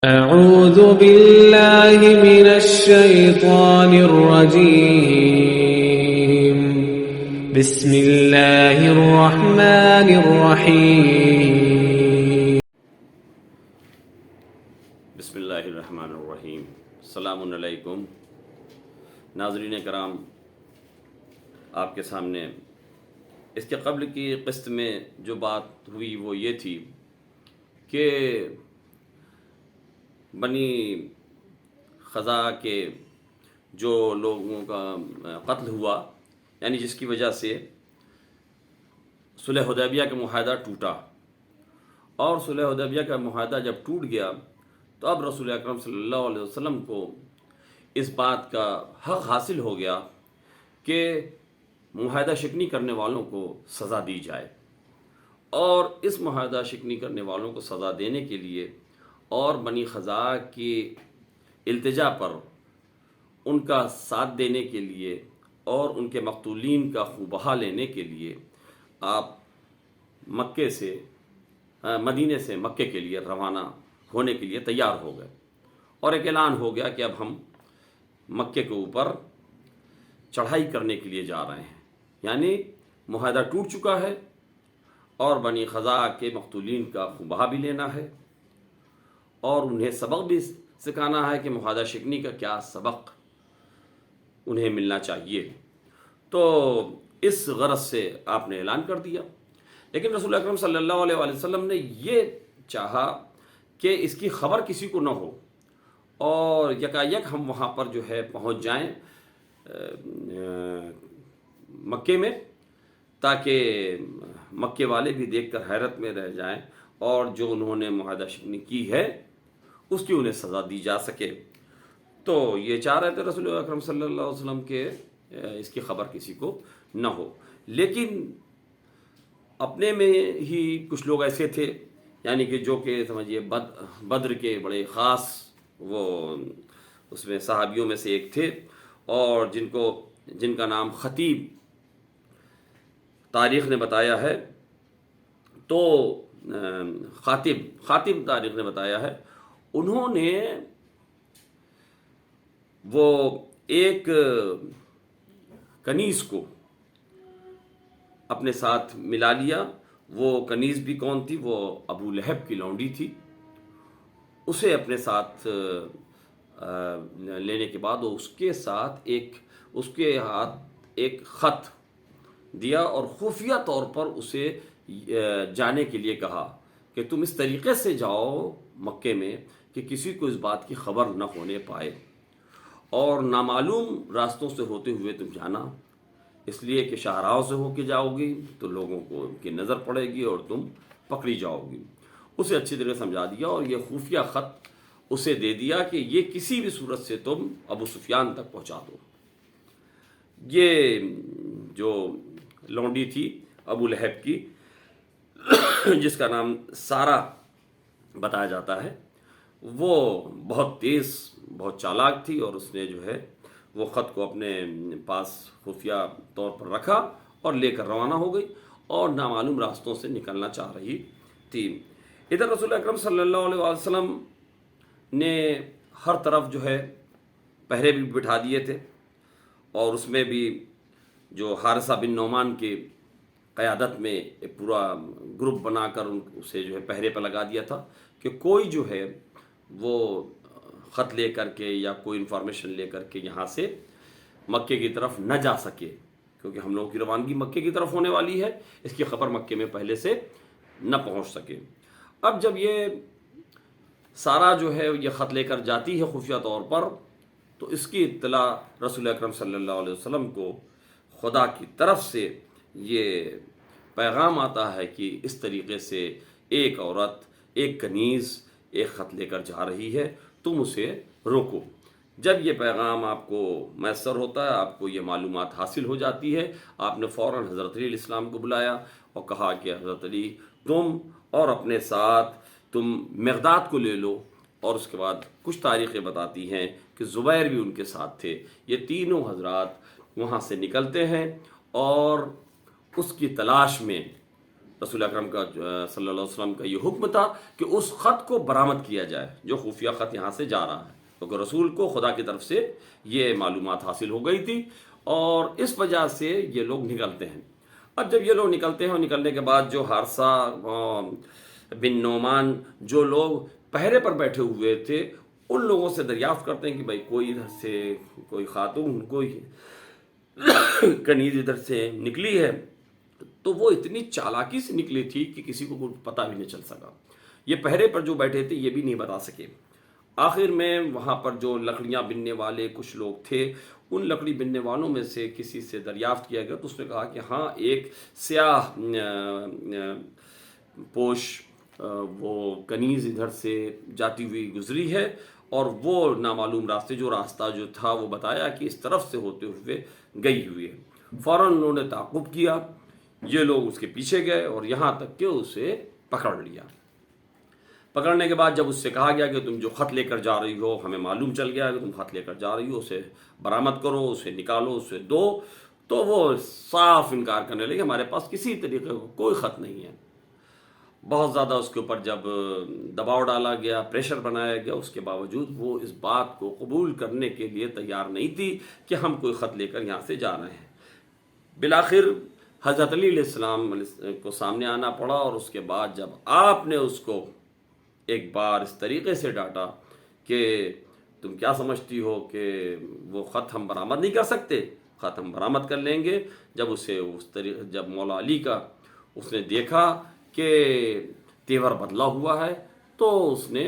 أعوذ بالله من الشيطان الرجيم بسم الله الرحمن الرحيم بسم اللہ الرحمن الرحیم۔ السلام علیکم ناظرین کرام، آپ کے سامنے اس کے قبل کی قسط میں جو بات ہوئی وہ یہ تھی کہ بنی خزاعہ کے جو لوگوں کا قتل ہوا، یعنی جس کی وجہ سے صلح حدیبیہ کا معاہدہ ٹوٹا، اور صلح حدیبیہ کا معاہدہ جب ٹوٹ گیا تو اب رسول اکرم صلی اللہ علیہ وسلم کو اس بات کا حق حاصل ہو گیا کہ معاہدہ شکنی کرنے والوں کو سزا دی جائے، اور اس معاہدہ شکنی کرنے والوں کو سزا دینے کے لیے اور بنی خزاعہ کی التجا پر ان کا ساتھ دینے کے لیے اور ان کے مقتولین کا خون بہا لینے کے لیے آپ مدینے سے مکے کے لیے روانہ ہونے کے لیے تیار ہو گئے، اور ایک اعلان ہو گیا کہ اب ہم مکے کے اوپر چڑھائی کرنے کے لیے جا رہے ہیں، یعنی معاہدہ ٹوٹ چکا ہے اور بنی خزاعہ کے مقتولین کا خون بہا بھی لینا ہے، اور انہیں سبق بھی سکھانا ہے کہ معاہدہ شکنی کا کیا سبق انہیں ملنا چاہیے۔ تو اس غرض سے آپ نے اعلان کر دیا، لیکن رسول اکرم صلی اللہ علیہ وآلہ وسلم نے یہ چاہا کہ اس کی خبر کسی کو نہ ہو، اور یکایک ہم وہاں پر جو ہے پہنچ جائیں مکے میں، تاکہ مکے والے بھی دیکھ کر حیرت میں رہ جائیں اور جو انہوں نے معاہدہ شکنی کی ہے اس کی انہیں سزا دی جا سکے۔ تو یہ چاہ رہے تھے رسول اکرم صلی اللہ علیہ وسلم کے اس کی خبر کسی کو نہ ہو، لیکن اپنے میں ہی کچھ لوگ ایسے تھے، یعنی کہ جو کہ سمجھیے بدر کے بڑے خاص وہ اس میں صحابیوں میں سے ایک تھے، اور جن کا نام خطیب تاریخ نے بتایا ہے، تو خاطب تاریخ نے بتایا ہے، انہوں نے وہ ایک کنیز کو اپنے ساتھ ملا لیا۔ وہ کنیز بھی کون تھی؟ وہ ابو لہب کی لونڈی تھی۔ اسے اپنے ساتھ لینے کے بعد اس کے ہاتھ ایک خط دیا اور خفیہ طور پر اسے جانے کے لیے کہا کہ تم اس طریقے سے جاؤ مکے میں کہ کسی کو اس بات کی خبر نہ ہونے پائے، اور نامعلوم راستوں سے ہوتے ہوئے تم جانا، اس لیے کہ شاہراہوں سے ہو کے جاؤ گی تو لوگوں کو کی نظر پڑے گی اور تم پکڑی جاؤ گی۔ اسے اچھی طرح سمجھا دیا، اور یہ خفیہ خط اسے دے دیا کہ یہ کسی بھی صورت سے تم ابو سفیان تک پہنچا دو۔ یہ جو لونڈی تھی ابو لہب کی، جس کا نام سارہ بتایا جاتا ہے، وہ بہت تیز، بہت چالاک تھی، اور اس نے جو ہے وہ خط کو اپنے پاس خفیہ طور پر رکھا اور لے کر روانہ ہو گئی، اور نامعلوم راستوں سے نکلنا چاہ رہی تھی۔ ادھر رسول اکرم صلی اللہ علیہ وسلم نے ہر طرف جو ہے پہرے بھی بٹھا دیے تھے، اور اس میں بھی جو حارثہ بن نعمان کی قیادت میں ایک پورا گروپ بنا کر اسے جو ہے پہرے پر لگا دیا تھا کہ کوئی جو ہے وہ خط لے کر کے یا کوئی انفارمیشن لے کر کے یہاں سے مکے کی طرف نہ جا سکے، کیونکہ ہم لوگوں کی روانگی مکے کی طرف ہونے والی ہے، اس کی خبر مکے میں پہلے سے نہ پہنچ سکے۔ اب جب یہ سارا جو ہے یہ خط لے کر جاتی ہے خفیہ طور پر، تو اس کی اطلاع رسول اکرم صلی اللہ علیہ وسلم کو خدا کی طرف سے یہ پیغام آتا ہے کہ اس طریقے سے ایک عورت، ایک کنیز ایک خط لے کر جا رہی ہے، تم اسے روکو۔ جب یہ پیغام آپ کو میسر ہوتا ہے، آپ کو یہ معلومات حاصل ہو جاتی ہے، آپ نے فوراً حضرت علی علیہ السلام کو بلایا اور کہا کہ حضرت علی، تم اور اپنے ساتھ تم مقداد کو لے لو، اور اس کے بعد کچھ تاریخیں بتاتی ہیں کہ زبیر بھی ان کے ساتھ تھے۔ یہ تینوں حضرات وہاں سے نکلتے ہیں اور اس کی تلاش میں رسول اکرم کا صلی اللہ علیہ وسلم کا یہ حکم تھا کہ اس خط کو برآمد کیا جائے جو خفیہ خط یہاں سے جا رہا ہے، کیونکہ رسول کو خدا کی طرف سے یہ معلومات حاصل ہو گئی تھی اور اس وجہ سے یہ لوگ نکلتے ہیں۔ اب جب یہ لوگ نکلتے ہیں اور نکلنے کے بعد جو حارثہ بن نعمان جو لوگ پہرے پر بیٹھے ہوئے تھے ان لوگوں سے دریافت کرتے ہیں کہ بھائی کوئی ادھر سے کوئی خاتون کوئی کنیز ادھر سے نکلی ہے، تو وہ اتنی چالاکی سے نکلی تھی کہ کسی کو کچھ پتہ بھی نہیں چل سکا، یہ پہرے پر جو بیٹھے تھے یہ بھی نہیں بتا سکے۔ آخر میں وہاں پر جو لکڑیاں بننے والے کچھ لوگ تھے ان لکڑی بننے والوں میں سے کسی سے دریافت کیا گیا تو اس نے کہا کہ ہاں ایک سیاہ پوش وہ کنیز ادھر سے جاتی ہوئی گزری ہے اور وہ نامعلوم راستے جو راستہ جو تھا وہ بتایا کہ اس طرف سے ہوتے ہوئے گئی ہوئی ہے۔ فوراً انہوں نے تعاقب کیا، یہ لوگ اس کے پیچھے گئے اور یہاں تک کہ اسے پکڑ لیا۔ پکڑنے کے بعد جب اس سے کہا گیا کہ تم جو خط لے کر جا رہی ہو ہمیں معلوم چل گیا کہ تم خط لے کر جا رہی ہو، اسے برآمد کرو، اسے نکالو، اسے دو، تو وہ صاف انکار کرنے لگے، ہمارے پاس کسی طریقے کا کوئی خط نہیں ہے۔ بہت زیادہ اس کے اوپر جب دباؤ ڈالا گیا، پریشر بنایا گیا، اس کے باوجود وہ اس بات کو قبول کرنے کے لیے تیار نہیں تھی کہ ہم کوئی خط لے کر یہاں سے جا رہے ہیں۔ بالآخر حضرت علی علیہ السلام کو سامنے آنا پڑا اور اس کے بعد جب آپ نے اس کو ایک بار اس طریقے سے ڈانٹا کہ تم کیا سمجھتی ہو کہ وہ خط ہم برآمد نہیں کر سکتے، خط ہم برآمد کر لیں گے۔ جب اسے جب مولا علی کا اس نے دیکھا کہ تیور بدلا ہوا ہے تو اس نے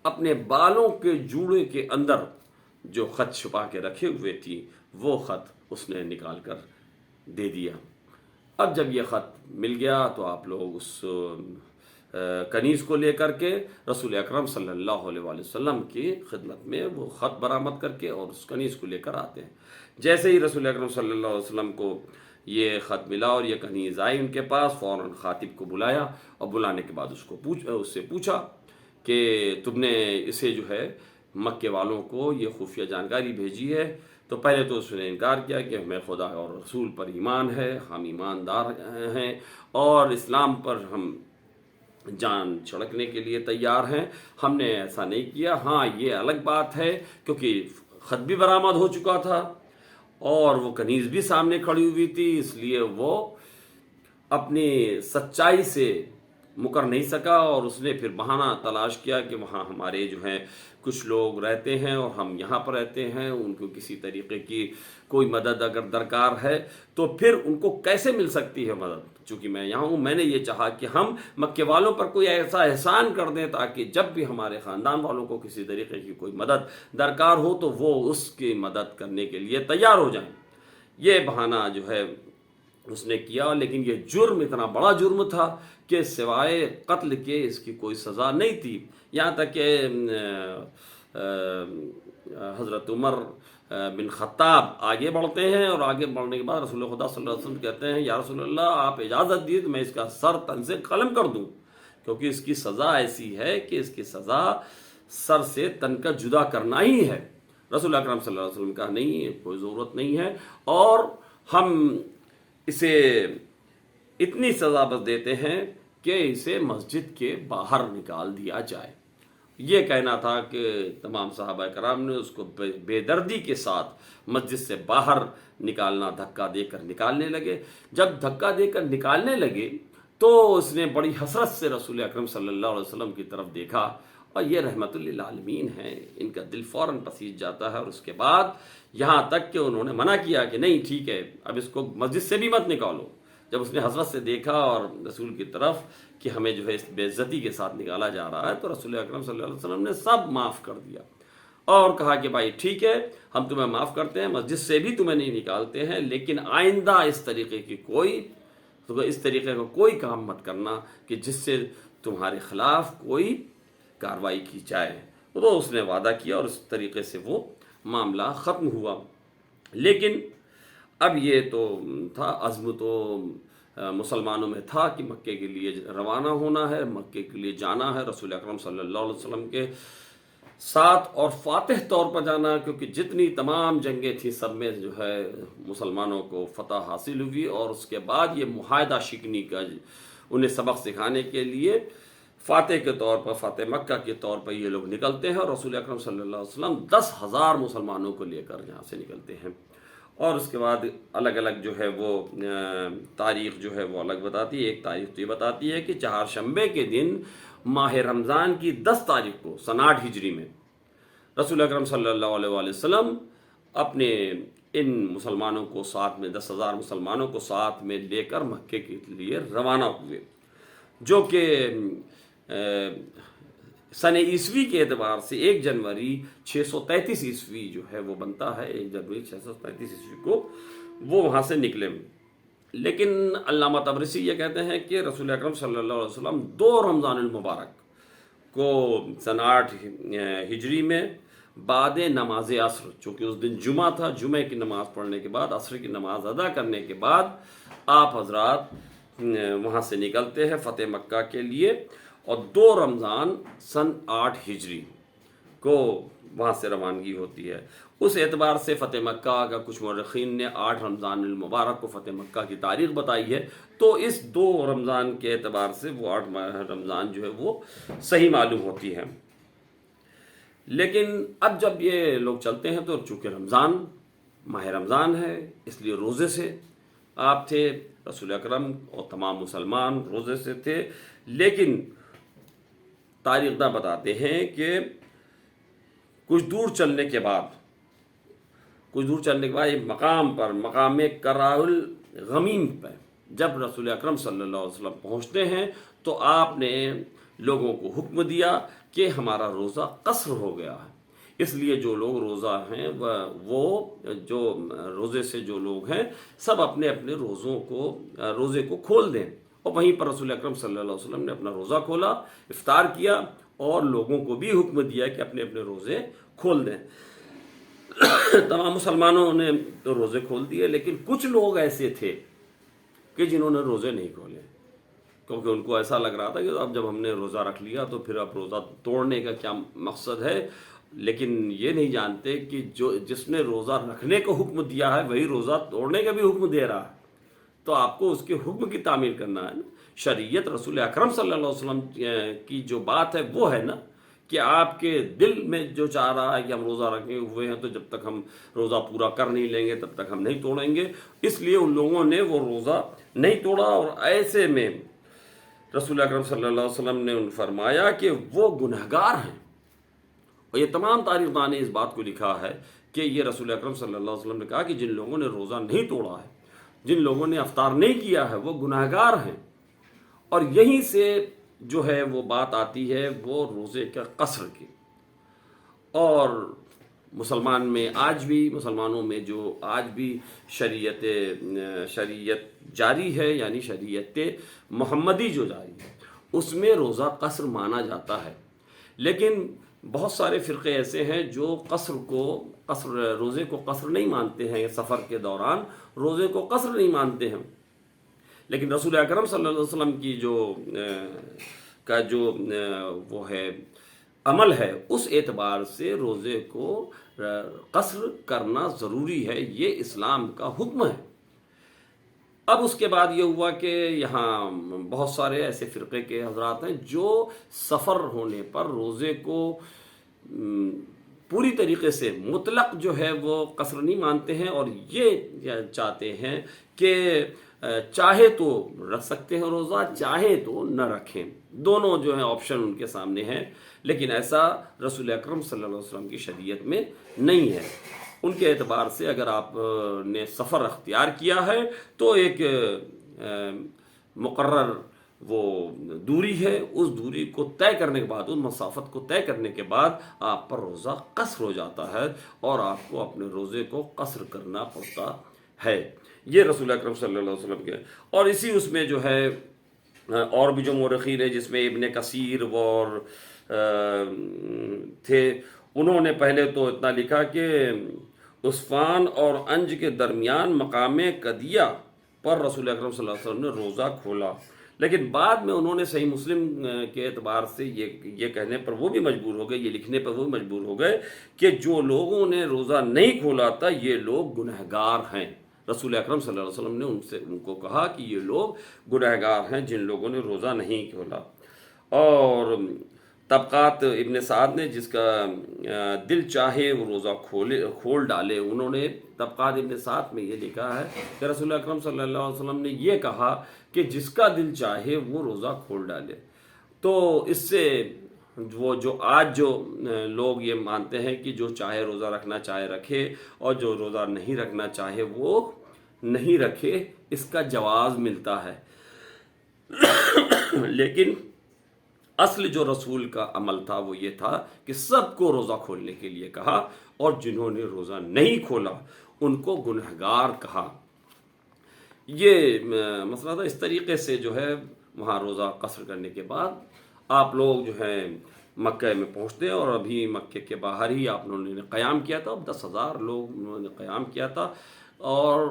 اپنے بالوں کے جوڑے کے اندر جو خط چھپا کے رکھے ہوئے تھی وہ خط اس نے نکال کر دے دیا۔ اب جب یہ خط مل گیا تو آپ لوگ اس کنیز کو لے کر کے رسول اکرم صلی اللہ علیہ وآلہ وسلم کی خدمت میں وہ خط برآمد کر کے اور اس کنیز کو لے کر آتے ہیں۔ جیسے ہی رسول اکرم صلی اللہ علیہ وسلم کو یہ خط ملا اور یہ کنیز آئی ان کے پاس، فوراً خاطب کو بلایا اور بلانے کے بعد اس سے پوچھا کہ تم نے اسے جو ہے مکے والوں کو یہ خفیہ جانکاری بھیجی ہے؟ تو پہلے تو اس نے انکار کیا کہ ہمیں خدا اور رسول پر ایمان ہے، ہم ایماندار ہیں اور اسلام پر ہم جان چھڑکنے کے لیے تیار ہیں، ہم نے ایسا نہیں کیا۔ ہاں یہ الگ بات ہے کیونکہ خط بھی برآمد ہو چکا تھا اور وہ کنیز بھی سامنے کھڑی ہوئی تھی، اس لیے وہ اپنی سچائی سے مکر نہیں سکا اور اس نے پھر بہانہ تلاش کیا کہ وہاں ہمارے جو ہیں کچھ لوگ رہتے ہیں اور ہم یہاں پر رہتے ہیں، ان کو کسی طریقے کی کوئی مدد اگر درکار ہے تو پھر ان کو کیسے مل سکتی ہے مدد؟ چونکہ میں یہاں ہوں، میں نے یہ چاہا کہ ہم مکے والوں پر کوئی ایسا احسان کر دیں تاکہ جب بھی ہمارے خاندان والوں کو کسی طریقے کی کوئی مدد درکار ہو تو وہ اس کی مدد کرنے کے لیے تیار ہو جائیں۔ یہ بہانہ جو ہے اس نے کیا، لیکن یہ جرم اتنا بڑا جرم تھا کہ سوائے قتل کے اس کی کوئی سزا نہیں تھی۔ یہاں تک کہ حضرت عمر بن خطاب آگے بڑھتے ہیں اور آگے بڑھنے کے بعد رسول خدا صلی اللہ علیہ وسلم کہتے ہیں یا رسول اللہ آپ اجازت دیے تو میں اس کا سر تن سے قلم کر دوں، کیونکہ اس کی سزا ایسی ہے کہ اس کی سزا سر سے تن کا جدا کرنا ہی ہے۔ رسول اکرم صلی اللہ علیہ وسلم کا نہیں، کوئی ضرورت نہیں ہے، اور ہم اسے اتنی سزا بس دیتے ہیں کہ اسے مسجد کے باہر نکال دیا جائے۔ یہ کہنا تھا کہ تمام صحابہ کرام نے اس کو بے دردی کے ساتھ مسجد سے باہر نکالنا، دھکا دے کر نکالنے لگے۔ جب دھکا دے کر نکالنے لگے تو اس نے بڑی حسرت سے رسول اکرم صلی اللہ علیہ وسلم کی طرف دیکھا، اور یہ رحمت للعالمین ہیں، ان کا دل فوراً پسیج جاتا ہے، اور اس کے بعد یہاں تک کہ انہوں نے منع کیا کہ نہیں ٹھیک ہے اب اس کو مسجد سے بھی مت نکالو۔ جب اس نے حسرت سے دیکھا اور رسول کی طرف کہ ہمیں جو ہے اس بے عزتی کے ساتھ نکالا جا رہا ہے تو رسول اکرم صلی اللہ علیہ وسلم نے سب معاف کر دیا اور کہا کہ بھائی ٹھیک ہے ہم تمہیں معاف کرتے ہیں، مسجد سے بھی تمہیں نہیں نکالتے ہیں، لیکن آئندہ اس طریقے کا کوئی کام مت کرنا کہ جس سے تمہارے خلاف کوئی کارروائی کی جائے۔ تو اس نے وعدہ کیا اور اس طریقے سے وہ معاملہ ختم ہوا۔ لیکن اب یہ تو تھا، عزم تو مسلمانوں میں تھا کہ مکے کے لیے روانہ ہونا ہے، مکے کے لیے جانا ہے رسول اکرم صلی اللہ علیہ وسلم کے ساتھ اور فاتح طور پر جانا، کیونکہ جتنی تمام جنگیں تھیں سب میں جو ہے مسلمانوں کو فتح حاصل ہوئی، اور اس کے بعد یہ معاہدہ شکنی کا انہیں سبق سکھانے کے لیے فاتح کے طور پر، فاتح مکہ کے طور پر یہ لوگ نکلتے ہیں، اور رسول اکرم صلی اللہ علیہ وسلم 10,000 مسلمانوں کو لے کر یہاں سے نکلتے ہیں۔ اور اس کے بعد الگ الگ جو ہے وہ تاریخ جو ہے وہ الگ بتاتی ہے۔ ایک تاریخ تو یہ بتاتی ہے کہ چہارشنبے کے دن ماہ رمضان کی 10 تاریخ کو سن 8 ہجری میں رسول اکرم صلی اللہ علیہ وآلہ وسلم اپنے ان مسلمانوں کو ساتھ میں 10,000 مسلمانوں کو ساتھ میں لے کر مکے کے لیے روانہ ہوئے، جو کہ سن عیسوی کے اعتبار سے 1 جنوری 633 عیسوی جو ہے وہ بنتا ہے، 1 جنوری 633 عیسوی کو وہ وہاں سے نکلے۔ لیکن علامہ طبرسی یہ کہتے ہیں کہ رسول اکرم صلی اللہ علیہ وسلم 2 رمضان المبارک کو سن 8 ہجری میں بعد نماز عصر، چونکہ اس دن جمعہ تھا، جمعہ کی نماز پڑھنے کے بعد، عصر کی نماز ادا کرنے کے بعد آپ حضرات وہاں سے نکلتے ہیں فتح مکہ کے لیے، اور 2 رمضان سن 8 ہجری کو وہاں سے روانگی ہوتی ہے۔ اس اعتبار سے فتح مکہ کا کچھ مورخین نے 8 رمضان المبارک کو فتح مکہ کی تاریخ بتائی ہے، تو اس 2 رمضان کے اعتبار سے وہ 8 رمضان جو ہے وہ صحیح معلوم ہوتی ہے۔ لیکن اب جب یہ لوگ چلتے ہیں تو چونکہ رمضان ماہ رمضان ہے، اس لیے روزے سے آپ تھے، رسول اکرم اور تمام مسلمان روزے سے تھے۔ لیکن تاریخ داں بتاتے ہیں کہ کچھ دور چلنے کے بعد ایک مقام پر، مقام کرار الغمیم پہ جب رسول اکرم صلی اللہ علیہ وسلم پہنچتے ہیں تو آپ نے لوگوں کو حکم دیا کہ ہمارا روزہ قصر ہو گیا ہے، اس لیے جو لوگ روزہ ہیں وہ جو روزے سے جو لوگ ہیں سب اپنے اپنے روزے کو کھول دیں۔ اور وہیں پر رسول اکرم صلی اللہ علیہ وسلم نے اپنا روزہ کھولا، افطار کیا، اور لوگوں کو بھی حکم دیا کہ اپنے اپنے روزے کھول دیں۔ تمام مسلمانوں نے تو روزے کھول دیے، لیکن کچھ لوگ ایسے تھے کہ جنہوں نے روزے نہیں کھولے، کیونکہ ان کو ایسا لگ رہا تھا کہ اب جب ہم نے روزہ رکھ لیا تو پھر اب روزہ توڑنے کا کیا مقصد ہے۔ لیکن یہ نہیں جانتے کہ جس نے روزہ رکھنے کو حکم دیا ہے وہی روزہ توڑنے کا بھی حکم دے رہا ہے، تو آپ کو اس کے حکم کی تعمیل کرنا ہے نا۔ شریعت رسول اکرم صلی اللہ علیہ وسلم کی جو بات ہے وہ ہے نا کہ آپ کے دل میں جو چاہ رہا ہے کہ ہم روزہ رکھے ہوئے ہیں تو جب تک ہم روزہ پورا کر نہیں لیں گے تب تک ہم نہیں توڑیں گے، اس لیے ان لوگوں نے وہ روزہ نہیں توڑا۔ اور ایسے میں رسول اکرم صلی اللہ علیہ وسلم نے فرمایا کہ وہ گنہگار ہیں، اور یہ تمام تاریخ داں نے اس بات کو لکھا ہے کہ یہ رسول اکرم صلی اللہ علیہ وسلم نے کہا کہ جن لوگوں نے روزہ نہیں توڑا ہے، جن لوگوں نے افطار نہیں کیا ہے، وہ گنہگار ہیں۔ اور یہیں سے جو ہے وہ بات آتی ہے وہ روزے کا قصر کی۔ اور مسلمانوں میں جو آج بھی شریعت جاری ہے، یعنی شریعت محمدی جو جاری ہے، اس میں روزہ قصر مانا جاتا ہے۔ لیکن بہت سارے فرقے ایسے ہیں جو روزے کو قصر نہیں مانتے ہیں، سفر کے دوران روزے کو قصر نہیں مانتے ہیں۔ لیکن رسول اکرم صلی اللہ علیہ وسلم کی جو وہ ہے عمل ہے، اس اعتبار سے روزے کو قصر کرنا ضروری ہے، یہ اسلام کا حکم ہے۔ اب اس کے بعد یہ ہوا کہ یہاں بہت سارے ایسے فرقے کے حضرات ہیں جو سفر ہونے پر روزے کو پوری طریقے سے مطلق جو ہے وہ قصر نہیں مانتے ہیں، اور یہ چاہتے ہیں کہ چاہے تو رکھ سکتے ہیں روزہ، چاہے تو نہ رکھیں، دونوں جو ہیں آپشن ان کے سامنے ہیں۔ لیکن ایسا رسول اکرم صلی اللہ علیہ وسلم کی شریعت میں نہیں ہے۔ ان کے اعتبار سے اگر آپ نے سفر اختیار کیا ہے تو ایک مقرر وہ دوری ہے، اس دوری کو طے کرنے کے بعد، اس مسافت کو طے کرنے کے بعد آپ پر روزہ قصر ہو جاتا ہے، اور آپ کو اپنے روزے کو قصر کرنا پڑتا ہے۔ یہ رسول اکرم صلی اللہ علیہ وسلم کے، اور اسی اس میں جو ہے اور بھی جو مورخین ہیں جس میں ابن کثیر اور تھے، انہوں نے پہلے تو اتنا لکھا کہ عصفان اور انج کے درمیان مقام قدیہ پر رسول اکرم صلی اللہ علیہ وسلم نے روزہ کھولا، لیکن بعد میں انہوں نے صحیح مسلم کے اعتبار سے یہ کہنے پر وہ بھی مجبور ہو گئے، یہ لکھنے پر وہ بھی مجبور ہو گئے کہ جو لوگوں نے روزہ نہیں کھولا تھا یہ لوگ گنہگار ہیں، رسول اکرم صلی اللہ علیہ وسلم نے ان کو کہا کہ یہ لوگ گنہگار ہیں جن لوگوں نے روزہ نہیں کھولا. اور طبقات ابن سعد نے جس کا دل چاہے وہ روزہ کھول ڈالے، انہوں نے طبقات ابن سعد میں یہ لکھا ہے کہ رسول اکرم صلی اللہ علیہ وسلم نے یہ کہا کہ جس کا دل چاہے وہ روزہ کھول ڈالے. تو اس سے وہ جو آج جو لوگ یہ مانتے ہیں کہ جو چاہے روزہ رکھنا چاہے رکھے اور جو روزہ نہیں رکھنا چاہے وہ نہیں رکھے، اس کا جواز ملتا ہے. لیکن اصل جو رسول کا عمل تھا وہ یہ تھا کہ سب کو روزہ کھولنے کے لیے کہا، اور جنہوں نے روزہ نہیں کھولا ان کو گنہگار کہا. یہ مسئلہ تھا. اس طریقے سے جو ہے وہاں روزہ قصر کرنے کے بعد آپ لوگ جو ہیں مکہ میں پہنچتے، اور ابھی مکے کے باہر ہی آپ لوگوں نے قیام کیا تھا. 10,000 لوگ انہوں نے قیام کیا تھا، اور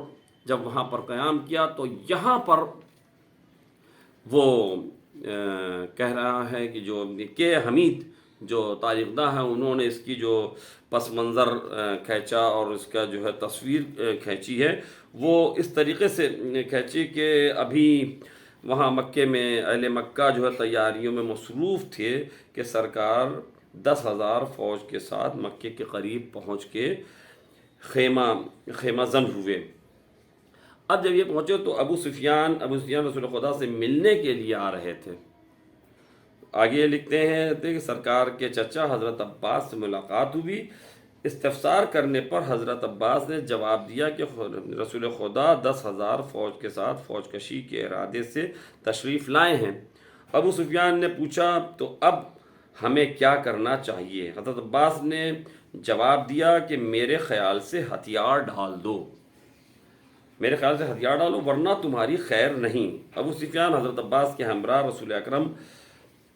جب وہاں پر قیام کیا تو یہاں پر وہ کہہ رہا ہے کہ جو کہ حمید جو تاریخ داں ہیں انہوں نے اس کی جو پس منظر کھینچا اور اس کا جو ہے تصویر کھینچی ہے، وہ اس طریقے سے کھینچی کہ ابھی وہاں مکے میں اہل مکہ جو ہے تیاریوں میں مصروف تھے کہ سرکار 10,000 فوج کے ساتھ مکے کے قریب پہنچ کے خیمہ زن ہوئے. اب جب یہ پہنچے تو ابو سفیان رسول خدا سے ملنے کے لیے آ رہے تھے. آگے یہ لکھتے ہیں کہ سرکار کے چچا حضرت عباس سے ملاقات ہوئی. استفسار کرنے پر حضرت عباس نے جواب دیا کہ رسول خدا 10,000 فوج کے ساتھ فوج کشی کے ارادے سے تشریف لائے ہیں. ابو سفیان نے پوچھا تو اب ہمیں کیا کرنا چاہیے؟ حضرت عباس نے جواب دیا کہ میرے خیال سے ہتھیار ڈال دو، ورنہ تمہاری خیر نہیں. ابو سفیان حضرت عباس کے ہمراہ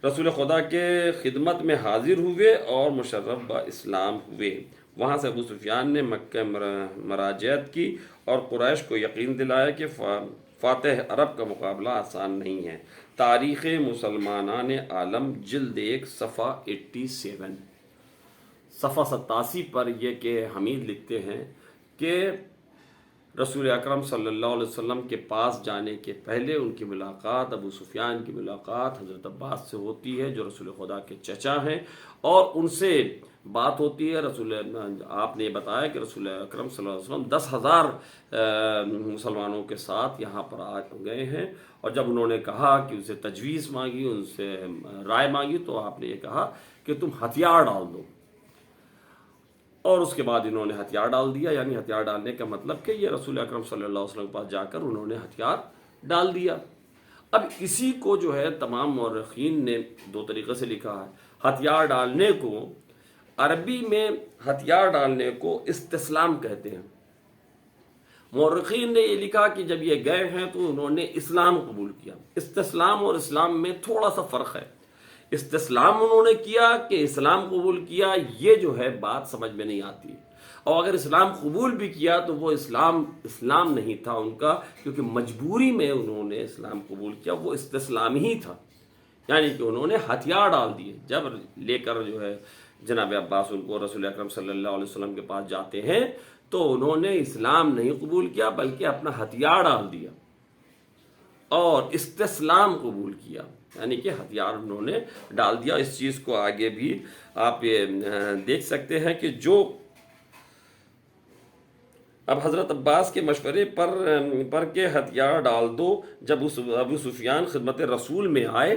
رسول خدا کے خدمت میں حاضر ہوئے اور مشرف با اسلام ہوئے. وہاں سے ابو سفیان نے مکہ مراجعت کی اور قریش کو یقین دلایا کہ فاتح عرب کا مقابلہ آسان نہیں ہے. تاریخ مسلمانان عالم جلد 1 صفحہ 87 صفحہ 87 پر یہ کہ حمید لکھتے ہیں کہ رسول اکرم صلی اللہ علیہ وسلم کے پاس جانے کے پہلے ان کی ملاقات، ابو سفیان کی ملاقات حضرت عباس سے ہوتی ہے جو رسول خدا کے چچا ہیں، اور ان سے بات ہوتی ہے. آپ نے بتایا کہ رسول اکرم صلی اللہ علیہ وسلم 10,000 مسلمانوں کے ساتھ یہاں پر آ گئے ہیں، اور جب انہوں نے کہا کہ ان سے تجویز مانگی، ان سے رائے مانگی، تو آپ نے یہ کہا کہ تم ہتھیار ڈال دو. اور اس کے بعد انہوں نے ہتھیار ڈال دیا. یعنی ہتھیار ڈالنے کا مطلب کہ یہ رسول اکرم صلی اللہ علیہ وسلم کے پاس جا کر انہوں نے ہتھیار ڈال دیا. اب اسی کو جو ہے تمام مورخین نے 2 طریقے سے لکھا ہے. ہتھیار ڈالنے کو عربی میں ہتھیار ڈالنے کو استسلام کہتے ہیں. مورخین نے یہ لکھا کہ جب یہ گئے ہیں تو انہوں نے اسلام قبول کیا. استسلام اور اسلام میں تھوڑا سا فرق ہے. استسلام انہوں نے کیا کہ اسلام قبول کیا، یہ جو ہے بات سمجھ میں نہیں آتی. اور اگر اسلام قبول بھی کیا تو وہ اسلام نہیں تھا ان کا، کیونکہ مجبوری میں انہوں نے اسلام قبول کیا، وہ استسلام ہی تھا. یعنی کہ انہوں نے ہتھیار ڈال دیے. جب لے کر جو ہے جناب عباس ان کو رسول اکرم صلی اللہ علیہ وسلم کے پاس جاتے ہیں تو انہوں نے اسلام نہیں قبول کیا بلکہ اپنا ہتھیار ڈال دیا اور استسلام قبول کیا. یعنی کہ ہتھیار انہوں نے ڈال دیا. اس چیز کو آگے بھی آپ دیکھ سکتے ہیں کہ جو اب حضرت عباس کے مشورے پر کے ہتھیار ڈال دو. جب ابو سفیان خدمت رسول میں آئے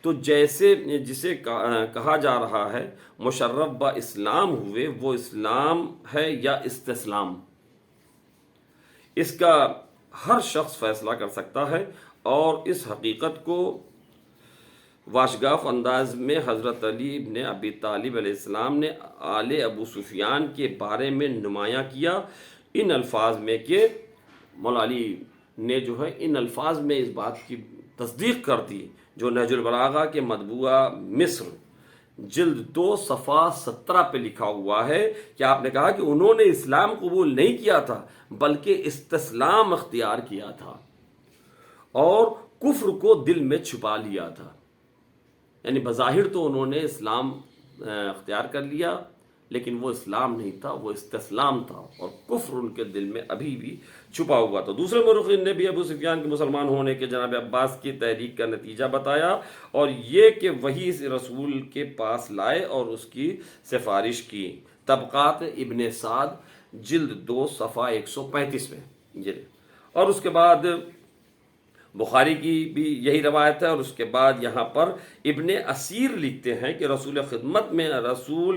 تو جسے کہا جا رہا ہے مشرف با اسلام ہوئے، وہ اسلام ہے یا استسلام، اس کا ہر شخص فیصلہ کر سکتا ہے. اور اس حقیقت کو واشگاف انداز میں حضرت علی ابن ابی طالب علیہ السلام نے آل ابو سفیان کے بارے میں نمایاں کیا ان الفاظ میں کہ مولا علی نے جو ہے ان الفاظ میں اس بات کی تصدیق کر دی جو نہج البلاغہ کے مطبوعہ مصر جلد 2 صفحہ 17 پہ لکھا ہوا ہے کہ آپ نے کہا کہ انہوں نے اسلام قبول نہیں کیا تھا بلکہ استسلام اختیار کیا تھا اور کفر کو دل میں چھپا لیا تھا. یعنی بظاہر تو انہوں نے اسلام اختیار کر لیا لیکن وہ اسلام نہیں تھا، وہ استسلام تھا، اور کفر ان کے دل میں ابھی بھی چھپا ہوا تھا۔ دوسرے مورخین نے بھی ابو سفیان کے مسلمان ہونے کے جناب عباس کی تحریک کا نتیجہ بتایا، اور یہ کہ وہی رسول کے پاس لائے اور اس کی سفارش کی۔ طبقات ابن سعد جلد 2 صفحہ 135 میں یہ، اور اس کے بعد بخاری کی بھی یہی روایت ہے، اور اس کے بعد یہاں پر ابن اسیر لکھتے ہیں کہ رسول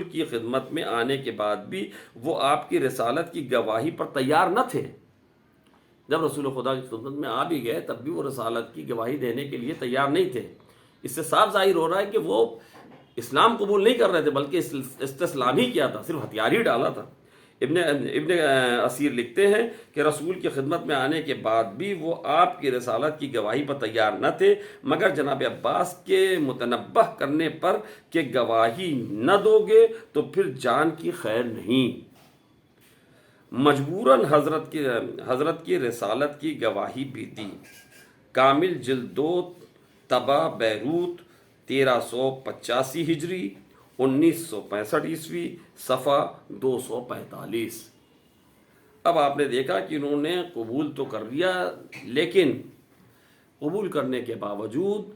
کی خدمت میں آنے کے بعد بھی وہ آپ کی رسالت کی گواہی پر تیار نہ تھے۔ جب رسول خدا کی خدمت میں آ بھی گئے تب بھی وہ رسالت کی گواہی دینے کے لیے تیار نہیں تھے۔ اس سے صاف ظاہر ہو رہا ہے کہ وہ اسلام قبول نہیں کر رہے تھے، بلکہ استسلام ہی کیا تھا، صرف ہتھیار ہی ڈالا تھا۔ ابن اسیر لکھتے ہیں کہ رسول کی خدمت میں آنے کے بعد بھی وہ آپ کی رسالت کی گواہی پر تیار نہ تھے، مگر جناب عباس کے متنبہ کرنے پر کہ گواہی نہ دو گے تو پھر جان کی خیر نہیں۔ مجبوراً حضرت کی رسالت کی گواہی بھی دی۔ کامل جلد 2 طبع بیروت 1385 ہجری 1965 عیسوی صفحہ 245۔ اب آپ نے دیکھا کہ انہوں نے قبول تو کر لیا، لیکن قبول کرنے کے باوجود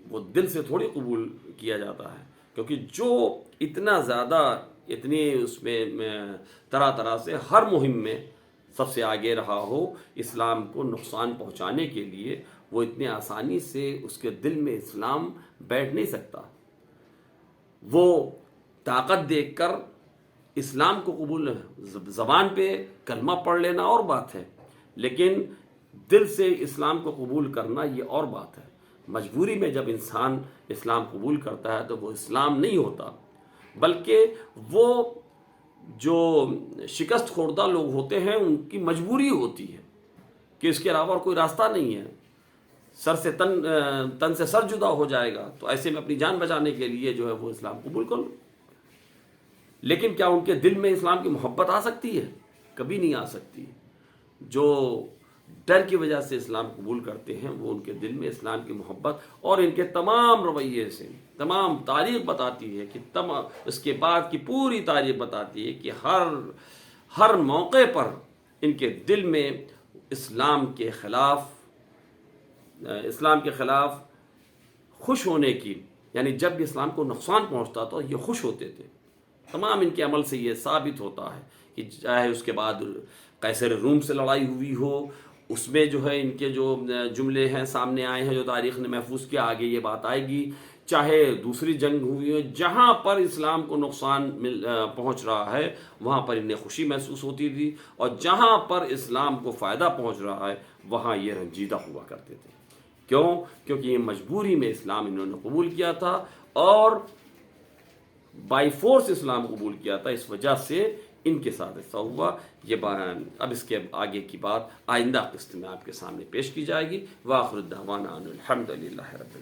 وہ دل سے تھوڑی قبول کیا جاتا ہے، کیونکہ جو اتنا زیادہ اتنی اس میں طرح طرح سے ہر مہم میں سب سے آگے رہا ہو اسلام کو نقصان پہنچانے کے لیے، وہ اتنی آسانی سے اس کے دل میں اسلام بیٹھ نہیں سکتا۔ وہ طاقت دیکھ کر اسلام کو قبول، زبان پہ کلمہ پڑھ لینا اور بات ہے، لیکن دل سے اسلام کو قبول کرنا یہ اور بات ہے۔ مجبوری میں جب انسان اسلام قبول کرتا ہے تو وہ اسلام نہیں ہوتا، بلکہ وہ جو شکست خوردہ لوگ ہوتے ہیں ان کی مجبوری ہوتی ہے کہ اس کے علاوہ کوئی راستہ نہیں ہے، سر سے تن سے سر جدا ہو جائے گا، تو ایسے میں اپنی جان بچانے کے لیے جو ہے وہ اسلام قبول کر لو۔ لیکن کیا ان کے دل میں اسلام کی محبت آ سکتی ہے؟ کبھی نہیں آ سکتی۔ جو ڈر کی وجہ سے اسلام قبول کرتے ہیں وہ ان کے دل میں اسلام کی محبت، اور ان کے تمام رویے سے تمام تاریخ بتاتی ہے کہ اس کے بعد کی پوری تاریخ بتاتی ہے کہ ہر موقع پر ان کے دل میں اسلام کے خلاف خوش ہونے کی، یعنی جب بھی اسلام کو نقصان پہنچتا تھا یہ خوش ہوتے تھے۔ تمام ان کے عمل سے یہ ثابت ہوتا ہے کہ چاہے اس کے بعد قیصر روم سے لڑائی ہوئی ہو، اس میں جو ہے ان کے جو جملے ہیں سامنے آئے ہیں جو تاریخ نے محفوظ کیا، آگے یہ بات آئے گی، چاہے دوسری جنگ ہوئی ہو، جہاں پر اسلام کو نقصان پہنچ رہا ہے وہاں پر انہیں خوشی محسوس ہوتی تھی، اور جہاں پر اسلام کو فائدہ پہنچ رہا ہے وہاں یہ رنجیدہ ہوا کرتے تھے۔ کیوں؟ کیونکہ یہ مجبوری میں اسلام انہوں نے قبول کیا تھا، اور بائی فورس اسلام قبول کیا تھا، اس وجہ سے ان کے ساتھ ایسا ہوا۔ یہ اب اس کے آگے کی بات آئندہ قسط میں آپ کے سامنے پیش کی جائے گی۔ وآخر الدعوانا ان الحمد للہ رب العالمین۔